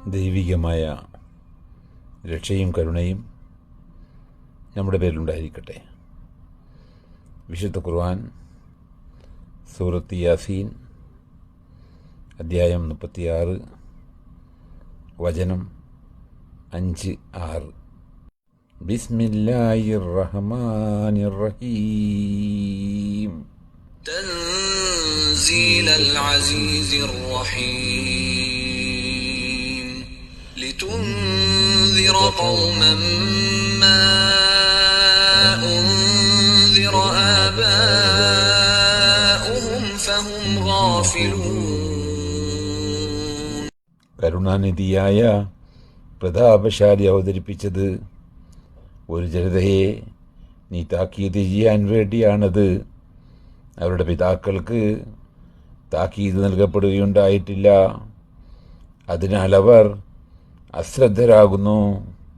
ദൈവികമായ രക്ഷയും കരുണയും നമ്മുടെ പേരിലുണ്ടായിരിക്കട്ടെ. വിശുദ്ധ ഖുർആൻ സൂറത്ത് യാസീൻ അധ്യായം 36 വചനം 5-6. ബിസ്മില്ലാഹിർ റഹ്മാനിർ റഹീം. തൻസീലൽ അസീസിർ റഹീം. ലിതുൻദിറ ഖൗമൻ മാ ഉൻദിറ ആബാഉഹും ഫഹും ഗാഫിലൂൻ. കരുണാനിധിയായ പ്രതാപശാലി അവതരിപ്പിച്ചത് ഒരു ജനതയെ നീ താക്കീത് ചെയ്യാൻ വേണ്ടിയാണത്. അവരുടെ പിതാക്കൾക്ക് താക്കീത് നൽകപ്പെടുകയുണ്ടായിട്ടില്ല, അതിനാൽ അവർ അശ്രദ്ധരാകുന്നു.